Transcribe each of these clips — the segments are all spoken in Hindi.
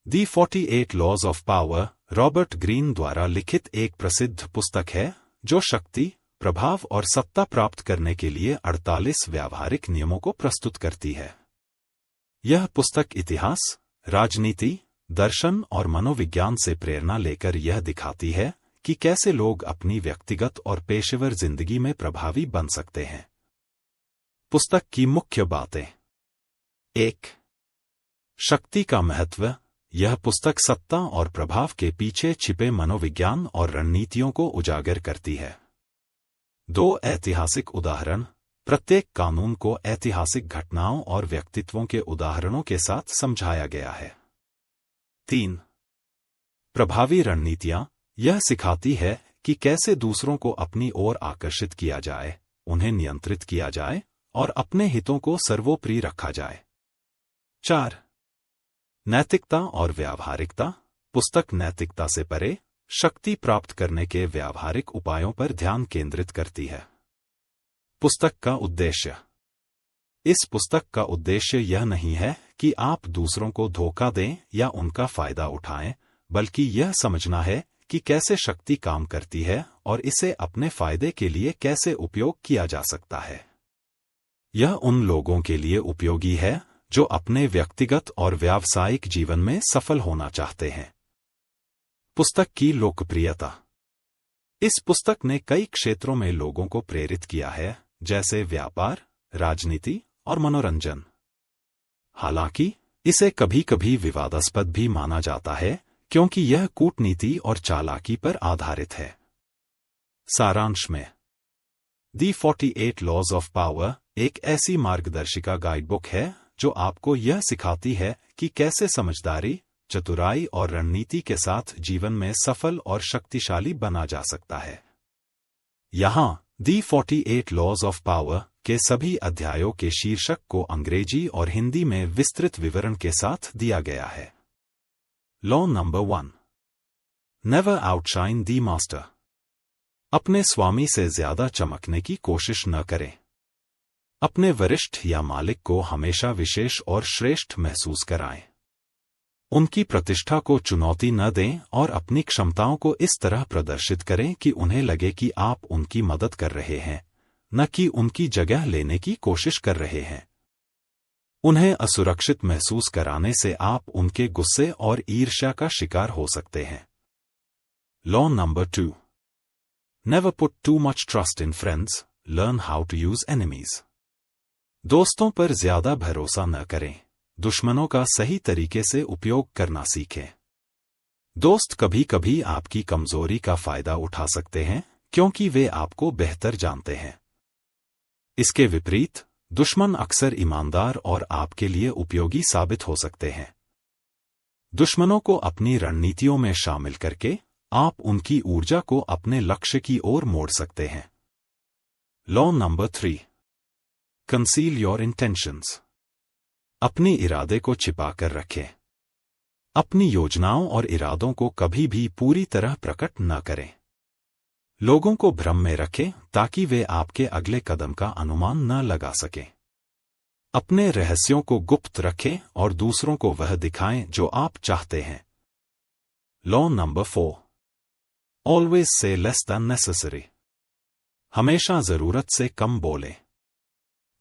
The 48 laws of power Robert Greene द्वारा लिखित एक प्रसिद्ध पुस्तक है जो शक्ति, प्रभाव और सत्ता प्राप्त करने के लिए 48 व्यावहारिक नियमों को प्रस्तुत करती है। यह पुस्तक इतिहास, राजनीति, दर्शन और मनोविज्ञान से प्रेरणा लेकर यह दिखाती है कि कैसे लोग अपनी व्यक्तिगत और पेशेवर जिंदगी में प्रभावी बन सकते हैं। पुस्तक की मुख्य बातें। 1. शक्ति का महत्व। यह पुस्तक सत्ता और प्रभाव के पीछे छिपे मनोविज्ञान और रणनीतियों को उजागर करती है। 2. ऐतिहासिक उदाहरण। प्रत्येक कानून को ऐतिहासिक घटनाओं और व्यक्तित्वों के उदाहरणों के साथ समझाया गया है। 3. प्रभावी रणनीतियां। यह सिखाती है कि कैसे दूसरों को अपनी ओर आकर्षित किया जाए, उन्हें नियंत्रित किया जाए और अपने हितों को सर्वोपरि रखा जाए। 4. नैतिकता और व्यावहारिकता। पुस्तक नैतिकता से परे शक्ति प्राप्त करने के व्यावहारिक उपायों पर ध्यान केंद्रित करती है। पुस्तक का उद्देश्य। इस पुस्तक का उद्देश्य यह नहीं है कि आप दूसरों को धोखा दें या उनका फायदा उठाएं, बल्कि यह समझना है कि कैसे शक्ति काम करती है और इसे अपने फायदे के लिए कैसे उपयोग किया जा सकता है। यह उन लोगों के लिए उपयोगी है जो अपने व्यक्तिगत और व्यावसायिक जीवन में सफल होना चाहते हैं। पुस्तक की लोकप्रियता। इस पुस्तक ने कई क्षेत्रों में लोगों को प्रेरित किया है, जैसे व्यापार, राजनीति और मनोरंजन। हालांकि इसे कभी कभी विवादास्पद भी माना जाता है क्योंकि यह कूटनीति और चालाकी पर आधारित है। सारांश में, दी 48 लॉज ऑफ पावर एक ऐसी मार्गदर्शिका गाइडबुक है जो आपको यह सिखाती है कि कैसे समझदारी, चतुराई और रणनीति के साथ जीवन में सफल और शक्तिशाली बना जा सकता है। यहाँ दी 48 लॉज ऑफ पावर के सभी अध्यायों के शीर्षक को अंग्रेजी और हिंदी में विस्तृत विवरण के साथ दिया गया है। Law number 1। Never outshine the master. अपने स्वामी से ज्यादा चमकने की कोशिश न करें। अपने वरिष्ठ या मालिक को हमेशा विशेष और श्रेष्ठ महसूस कराएं। उनकी प्रतिष्ठा को चुनौती न दें और अपनी क्षमताओं को इस तरह प्रदर्शित करें कि उन्हें लगे कि आप उनकी मदद कर रहे हैं, न कि उनकी जगह लेने की कोशिश कर रहे हैं। उन्हें असुरक्षित महसूस कराने से आप उनके गुस्से और ईर्ष्या का शिकार हो सकते हैं। Law number 2। Never put too much trust in friends, learn how to use enemies. दोस्तों पर ज्यादा भरोसा न करें, दुश्मनों का सही तरीके से उपयोग करना सीखें। दोस्त कभी कभी आपकी कमजोरी का फायदा उठा सकते हैं क्योंकि वे आपको बेहतर जानते हैं। इसके विपरीत, दुश्मन अक्सर ईमानदार और आपके लिए उपयोगी साबित हो सकते हैं। दुश्मनों को अपनी रणनीतियों में शामिल करके आप उनकी ऊर्जा को अपने लक्ष्य की ओर मोड़ सकते हैं। Law number 3। Conceal your intentions. अपने इरादे को छिपा कर रखें। अपनी योजनाओं और इरादों को कभी भी पूरी तरह प्रकट न करें। लोगों को भ्रम में रखें ताकि वे आपके अगले कदम का अनुमान न लगा सकें। अपने रहस्यों को गुप्त रखें और दूसरों को वह दिखाएं जो आप चाहते हैं। Law number 4। Always say less than necessary. हमेशा जरूरत से कम बोलें।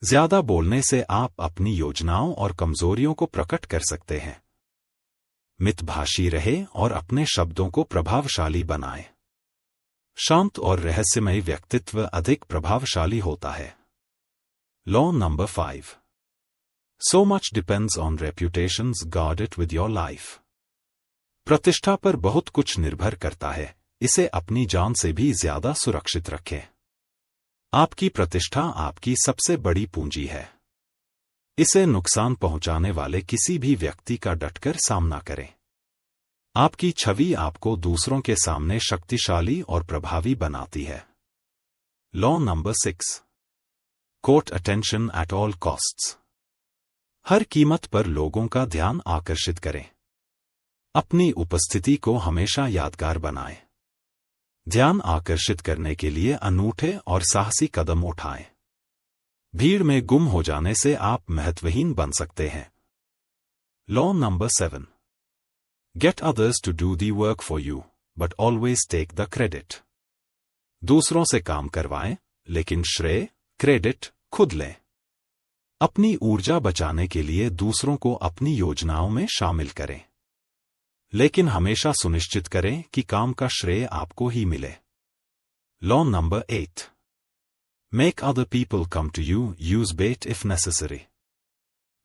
ज्यादा बोलने से आप अपनी योजनाओं और कमजोरियों को प्रकट कर सकते हैं। मितभाषी रहे और अपने शब्दों को प्रभावशाली बनाएं। शांत और रहस्यमय व्यक्तित्व अधिक प्रभावशाली होता है। Law number 5। So much depends on reputations, guard it with your life. प्रतिष्ठा पर बहुत कुछ निर्भर करता है, इसे अपनी जान से भी ज्यादा सुरक्षित रखें। आपकी प्रतिष्ठा आपकी सबसे बड़ी पूंजी है। इसे नुकसान पहुंचाने वाले किसी भी व्यक्ति का डटकर सामना करें। आपकी छवि आपको दूसरों के सामने शक्तिशाली और प्रभावी बनाती है। Law number 6। Court attention at all costs. हर कीमत पर लोगों का ध्यान आकर्षित करें। अपनी उपस्थिति को हमेशा यादगार बनाएं। ध्यान आकर्षित करने के लिए अनूठे और साहसी कदम उठाएं। भीड़ में गुम हो जाने से आप महत्वहीन बन सकते हैं। Law number 7। Get others to do the work for you, but always take the credit. दूसरों से काम करवाएं, लेकिन श्रेय, क्रेडिट खुद लें. अपनी ऊर्जा बचाने के लिए दूसरों को अपनी योजनाओं में शामिल करें, लेकिन हमेशा सुनिश्चित करें कि काम का श्रेय आपको ही मिले. Law number 8. Make other people come to you, use bait if necessary.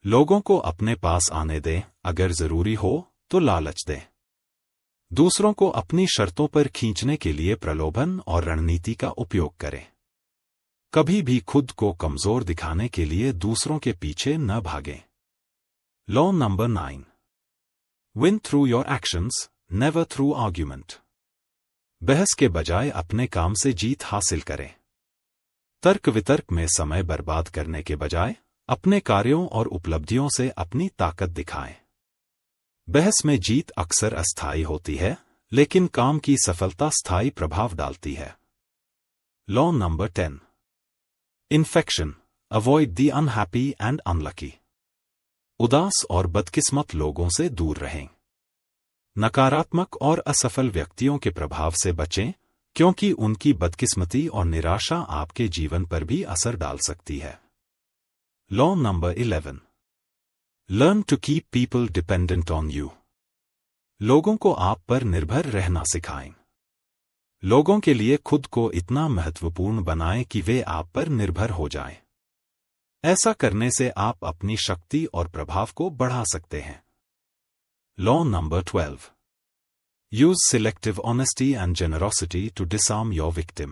लोगों को अपने पास आने दें, अगर जरूरी हो तो लालच दें. दूसरों को अपनी शर्तों पर खींचने के लिए प्रलोभन और रणनीति का उपयोग करें. कभी भी खुद को कमजोर दिखाने के लिए दूसरों के पीछे न भागें. Law number 9. Win through your actions, never through argument. बहस के बजाय अपने काम से जीत हासिल करें. तर्क वितर्क में समय बर्बाद करने के बजाय अपने कार्यों और उपलब्धियों से अपनी ताकत दिखाएं. बहस में जीत अक्सर अस्थायी होती है, लेकिन काम की सफलता स्थायी प्रभाव डालती है. Law number 10. Infection. Avoid the unhappy and unlucky. उदास और बदकिस्मत लोगों से दूर रहें. नकारात्मक और असफल व्यक्तियों के प्रभाव से बचें, क्योंकि उनकी बदकिस्मती और निराशा आपके जीवन पर भी असर डाल सकती है. Law number 11. Learn to keep people dependent on you. लोगों को आप पर निर्भर रहना सिखाएं. लोगों के लिए खुद को इतना महत्वपूर्ण बनाएं कि वे आप पर निर्भर हो जाएं. ऐसा करने से आप अपनी शक्ति और प्रभाव को बढ़ा सकते हैं. Law number 12. Use selective honesty and generosity to disarm your victim.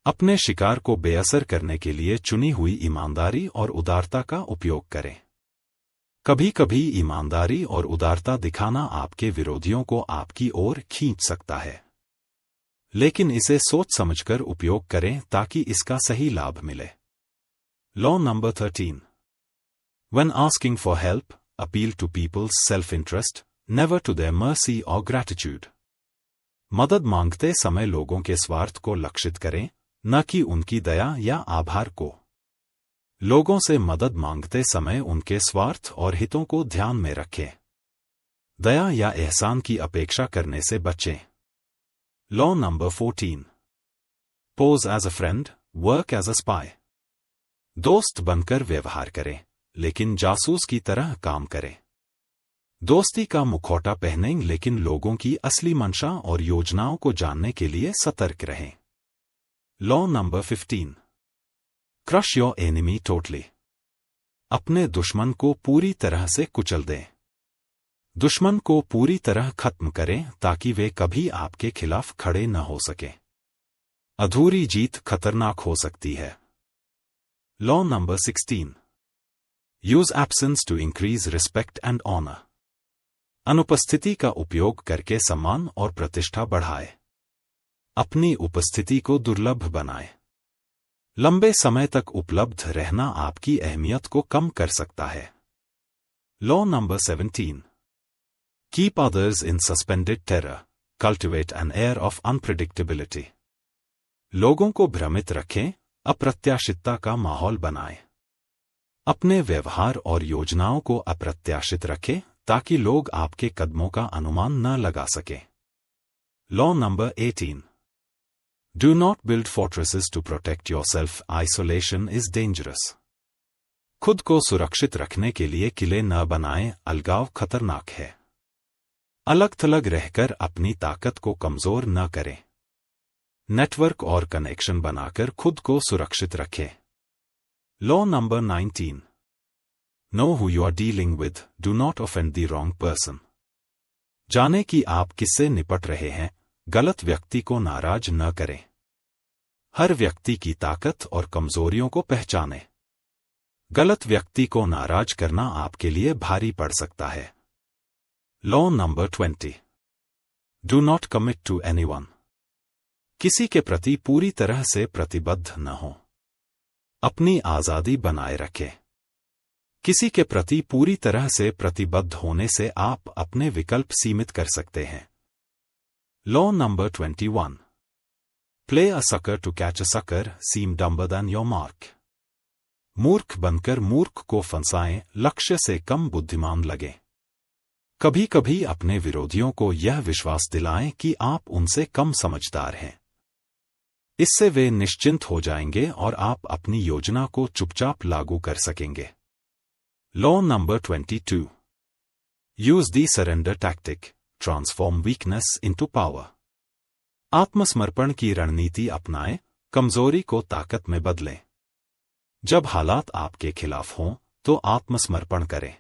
अपने शिकार को बेअसर करने के लिए चुनी हुई ईमानदारी और उदारता का उपयोग करें. कभी कभी ईमानदारी और उदारता दिखाना आपके विरोधियों को आपकी ओर खींच सकता है, लेकिन इसे सोच समझकर उपयोग करें ताकि इसका सही लाभ मिले. Law number 13. When asking for help, appeal to people's self-interest, never to their mercy or gratitude. मदद मांगते समय लोगों के स्वार्थ को लक्षित करें, न कि उनकी दया या आभार को. लोगों से मदद मांगते समय उनके स्वार्थ और हितों को ध्यान में रखें. दया या एहसान की अपेक्षा करने से बचें. Law number 14. Pose as a friend, work as a spy. दोस्त बनकर व्यवहार करें, लेकिन जासूस की तरह काम करें. दोस्ती का मुखौटा पहनें, लेकिन लोगों की असली मंशा और योजनाओं को जानने के लिए सतर्क रहें. Law number 15. Crush your enemy totally. अपने दुश्मन को पूरी तरह से कुचल दें. दुश्मन को पूरी तरह खत्म करें ताकि वे कभी आपके खिलाफ खड़े न हो सके. अधूरी जीत खतरनाक हो सकती है. Law number 16. Use absence to increase respect and honor. अनुपस्थिति का उपयोग करके सम्मान और प्रतिष्ठा बढ़ाएं. अपनी उपस्थिति को दुर्लभ बनाएं. लंबे समय तक उपलब्ध रहना आपकी अहमियत को कम कर सकता है. Law number 17. Keep others in suspended terror. Cultivate an air of unpredictability. लोगों को भ्रमित रखें, अप्रत्याशितता का माहौल बनाएं. अपने व्यवहार और योजनाओं को अप्रत्याशित रखें ताकि लोग आपके कदमों का अनुमान न लगा सकें. Law number 18. Do not build fortresses to protect yourself. Isolation is dangerous. खुद को सुरक्षित रखने के लिए किले न बनाएं, अलगाव खतरनाक है. अलग थलग रहकर अपनी ताकत को कमजोर न करें. नेटवर्क और कनेक्शन बनाकर खुद को सुरक्षित रखें. Law number 19. Know who you are dealing with. Do not offend the wrong person. जाने कि आप किससे निपट रहे हैं, गलत व्यक्ति को नाराज न करें. हर व्यक्ति की ताकत और कमजोरियों को पहचानें. गलत व्यक्ति को नाराज करना आपके लिए भारी पड़ सकता है. Law number 20. Do not commit to anyone. किसी के प्रति पूरी तरह से प्रतिबद्ध न हो. अपनी आजादी बनाए रखें. किसी के प्रति पूरी तरह से प्रतिबद्ध होने से आप अपने विकल्प सीमित कर सकते हैं. Law number 21. Play a sucker to catch a sucker. Seem dumber than your mark. मूर्ख बनकर मूर्ख को फंसाएं, लक्ष्य से कम बुद्धिमान लगे. कभी कभी अपने विरोधियों को यह विश्वास दिलाएं कि आप उनसे कम समझदार हैं। इससे वे निश्चिंत हो जाएंगे और आप अपनी योजना को चुपचाप लागू कर सकेंगे। Law number 22। Use the surrender tactic, transform weakness into power. आत्मसमर्पण की रणनीति अपनाएं, कमजोरी को ताकत में बदलें। जब हालात आपके खिलाफ हों तो आत्मसमर्पण करें।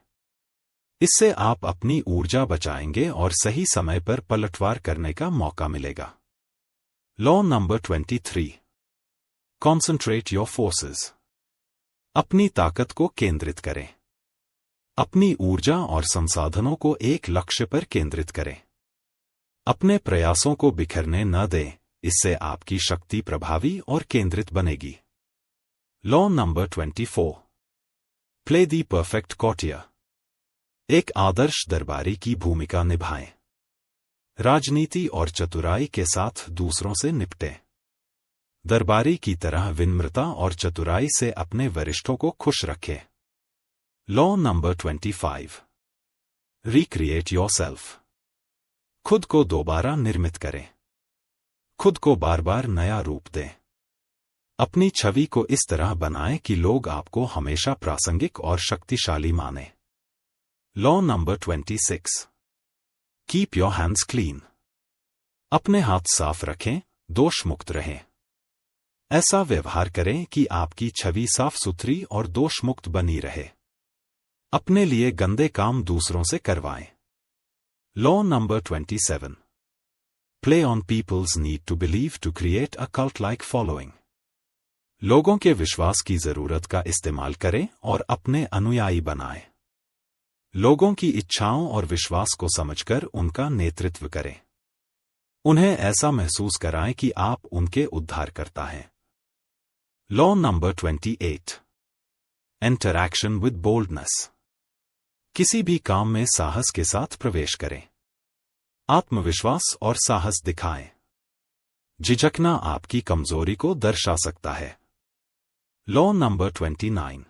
इससे आप अपनी ऊर्जा बचाएंगे और सही समय पर पलटवार करने का मौका मिलेगा। Law number 23। Concentrate your forces. अपनी ताकत को केंद्रित करें। अपनी ऊर्जा और संसाधनों को एक लक्ष्य पर केंद्रित करें। अपने प्रयासों को बिखरने न दें, इससे आपकी शक्ति प्रभावी और केंद्रित बनेगी। Law number 24। Play the perfect courtier. एक आदर्श दरबारी की भूमिका निभाएं। राजनीति और चतुराई के साथ दूसरों से निपटें। दरबारी की तरह विनम्रता और चतुराई से अपने वरिष्ठों को खुश रखें। Law number 25। Recreate yourself. खुद को दोबारा निर्मित करें। खुद को बार बार नया रूप दें। अपनी छवि को इस तरह बनाएं कि लोग आपको हमेशा प्रासंगिक और शक्तिशाली मानें। Law number 26। Keep your hands clean. अपने हाथ साफ रखें, दोष मुक्त रहें। ऐसा व्यवहार करें कि आपकी छवि साफ सुथरी और दोष मुक्त बनी रहे। अपने लिए गंदे काम दूसरों से करवाएं। Law number 27। Play on people's need to believe to create a cult like following. लोगों के विश्वास की जरूरत का इस्तेमाल करें और अपने अनुयायी बनाएं। लोगों की इच्छाओं और विश्वास को समझकर उनका नेतृत्व करें। उन्हें ऐसा महसूस कराएं कि आप उनके उद्धारकर्ता हैं। Law number 28। Enter action with boldness. किसी भी काम में साहस के साथ प्रवेश करें। आत्मविश्वास और साहस दिखाएं। झिझकना आपकी कमजोरी को दर्शा सकता है। Law number 29।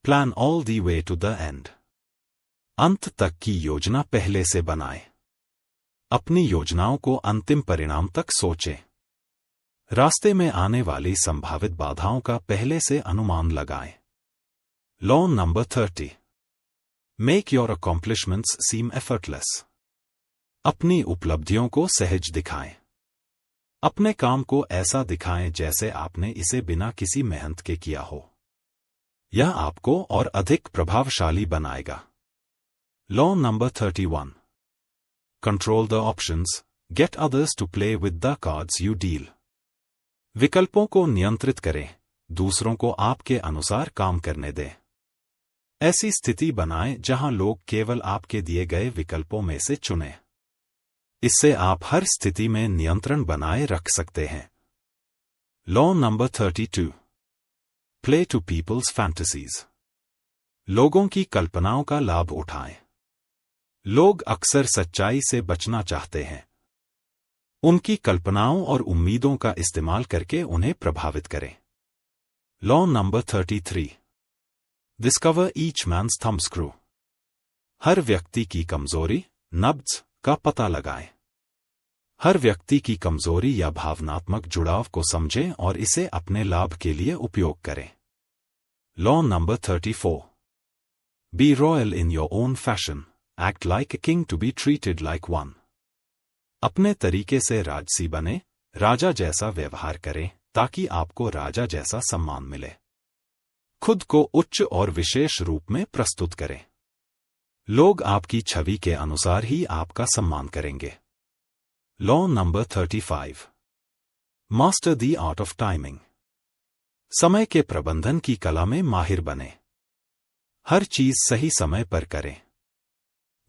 Plan all the way to the end. अंत तक की योजना पहले से बनाएं। अपनी योजनाओं को अंतिम परिणाम तक सोचें। रास्ते में आने वाली संभावित बाधाओं का पहले से अनुमान लगाएं। Law number 30। Make your accomplishments seem effortless. अपनी उपलब्धियों को सहज दिखाएं। अपने काम को ऐसा दिखाएं जैसे आपने इसे बिना किसी मेहनत के किया हो। यह आपको और अधिक प्रभावशाली बनाएगा। Law number 31। Control the options, get others to play with the cards you deal. विकल्पों को नियंत्रित करें, दूसरों को आपके अनुसार काम करने दें। ऐसी स्थिति बनाएं जहां लोग केवल आपके दिए गए विकल्पों में से चुनें। इससे आप हर स्थिति में नियंत्रण बनाए रख सकते हैं। Law number 32। Play to people's fantasies. लोगों की कल्पनाओं का लाभ उठाएं। लोग अक्सर सच्चाई से बचना चाहते हैं। उनकी कल्पनाओं और उम्मीदों का इस्तेमाल करके उन्हें प्रभावित करें। Law number 33। Discover each man's thumbscrew. हर व्यक्ति की कमजोरी, नब्ज का पता लगाएं। हर व्यक्ति की कमजोरी या भावनात्मक जुड़ाव को समझें और इसे अपने लाभ के लिए उपयोग करें। Law number 34। Be royal in your own fashion, act like a king to be treated like one. अपने तरीके से राजसी बने, राजा जैसा व्यवहार करें ताकि आपको राजा जैसा सम्मान मिले। खुद को उच्च और विशेष रूप में प्रस्तुत करें। लोग आपकी छवि के अनुसार ही आपका सम्मान करेंगे। Law number 35। Master the art of timing. समय के प्रबंधन की कला में माहिर बने। हर चीज सही समय पर करें।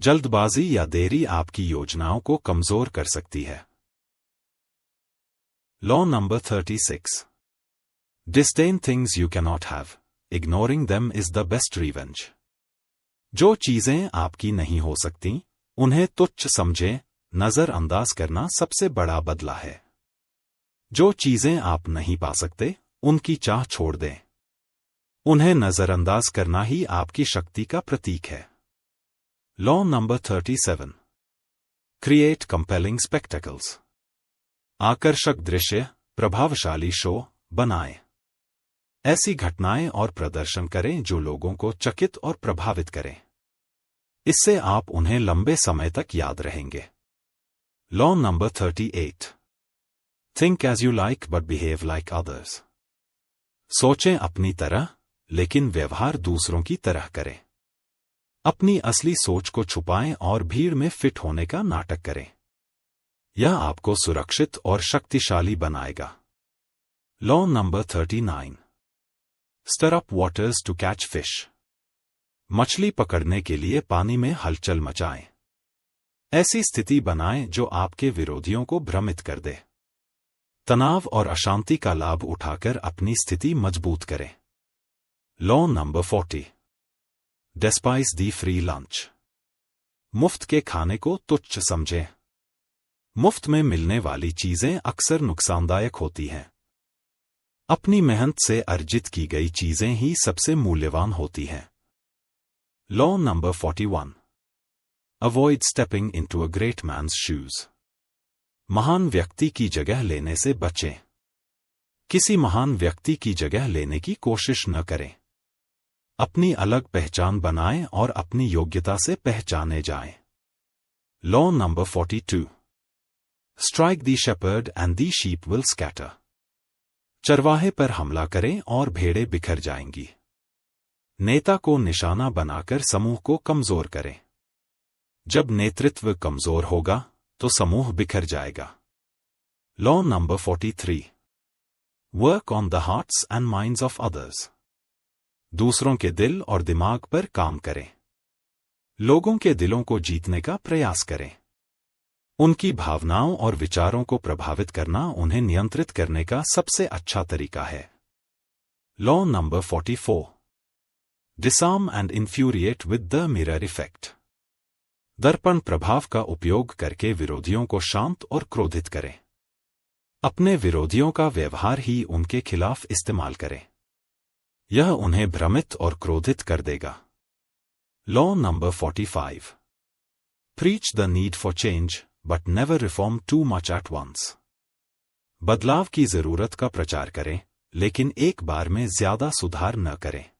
जल्दबाजी या देरी आपकी योजनाओं को कमजोर कर सकती है। Law number 36। Disdain things you cannot have, ignoring them is the best revenge. जो चीजें आपकी नहीं हो सकती, उन्हें तुच्छ समझें, नजरअंदाज करना सबसे बड़ा बदला है। जो चीजें आप नहीं पा सकते, उनकी चाह छोड़ दें। उन्हें नजरअंदाज करना ही आपकी शक्ति का प्रतीक है। Law number 37. Create compelling spectacles. आकर्षक दृश्य, प्रभावशाली शो बनाएं. ऐसी घटनाएं और प्रदर्शन करें जो लोगों को चकित और प्रभावित करें. इससे आप उन्हें लंबे समय तक याद रहेंगे. Law number 38. Think as you like but behave like others. सोचें अपनी तरह, लेकिन व्यवहार दूसरों की तरह करें. अपनी असली सोच को छुपाएं और भीड़ में फिट होने का नाटक करें. यह आपको सुरक्षित और शक्तिशाली बनाएगा. Law number 39. Stir up waters to catch fish. मछली पकड़ने के लिए पानी में हलचल मचाएं. ऐसी स्थिति बनाएं जो आपके विरोधियों को भ्रमित कर दे. तनाव और अशांति का लाभ उठाकर अपनी स्थिति मजबूत करें. Law number 40. डेस्पाइस दी फ्री लंच. मुफ्त के खाने को तुच्छ समझें. मुफ्त में मिलने वाली चीजें अक्सर नुकसानदायक होती हैं. अपनी मेहनत से अर्जित की गई चीजें ही सबसे मूल्यवान होती हैं. Law number 41. Avoid stepping into a great man's shoes. महान व्यक्ति की जगह लेने से बचें. किसी महान व्यक्ति की जगह लेने की कोशिश न करें. अपनी अलग पहचान बनाएं और अपनी योग्यता से पहचाने जाएं. Law number 42. Strike the shepherd and the sheep will scatter. चरवाहे पर हमला करें और भेड़ें बिखर जाएंगी. नेता को निशाना बनाकर समूह को कमजोर करें. जब नेतृत्व कमजोर होगा तो समूह बिखर जाएगा. Law number 43. Work on the hearts and minds of others. दूसरों के दिल और दिमाग पर काम करें. लोगों के दिलों को जीतने का प्रयास करें. उनकी भावनाओं और विचारों को प्रभावित करना उन्हें नियंत्रित करने का सबसे अच्छा तरीका है. Law number 44. Disarm and infuriate with the mirror effect. दर्पण प्रभाव का उपयोग करके विरोधियों को शांत और क्रोधित करें. अपने विरोधियों का व्यवहार ही उनके खिलाफ इस्तेमाल करें. यह उन्हें भ्रमित और क्रोधित कर देगा. Law number 45. Preach the need for change but never reform too much at once. बदलाव की जरूरत का प्रचार करें, लेकिन एक बार में ज्यादा सुधार न करें.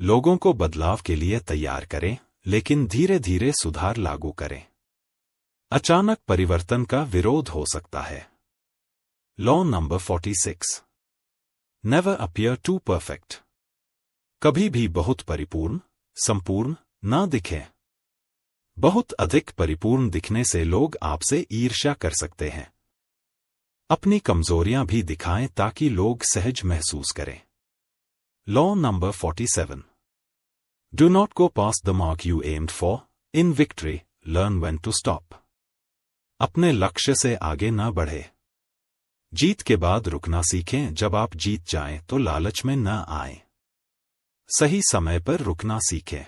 लोगों को बदलाव के लिए तैयार करें, लेकिन धीरे धीरे सुधार लागू करें. अचानक परिवर्तन का विरोध हो सकता है. Law number 46. Never appear too perfect. कभी भी बहुत परिपूर्ण, संपूर्ण न दिखें. बहुत अधिक परिपूर्ण दिखने से लोग आपसे ईर्ष्या कर सकते हैं. अपनी कमजोरियां भी दिखाएं ताकि लोग सहज महसूस करें. Law number 47. Do not go past the mark you aimed for. In victory learn when to stop. अपने लक्ष्य से आगे न बढ़े. जीत के बाद रुकना सीखें. जब आप जीत जाएं तो लालच में न आएं. सही समय पर रुकना सीखें.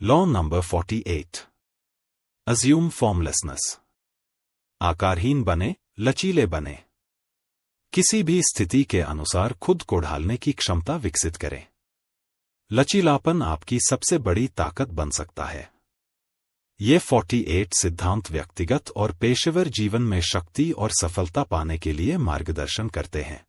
Law number 48. Assume formlessness. आकारहीन बने, लचीले बने. किसी भी स्थिति के अनुसार खुद को ढालने की क्षमता विकसित करें. लचीलापन आपकी सबसे बड़ी ताकत बन सकता है. ये 48 सिद्धांत व्यक्तिगत और पेशेवर जीवन में शक्ति और सफलता पाने के लिए मार्गदर्शन करते हैं.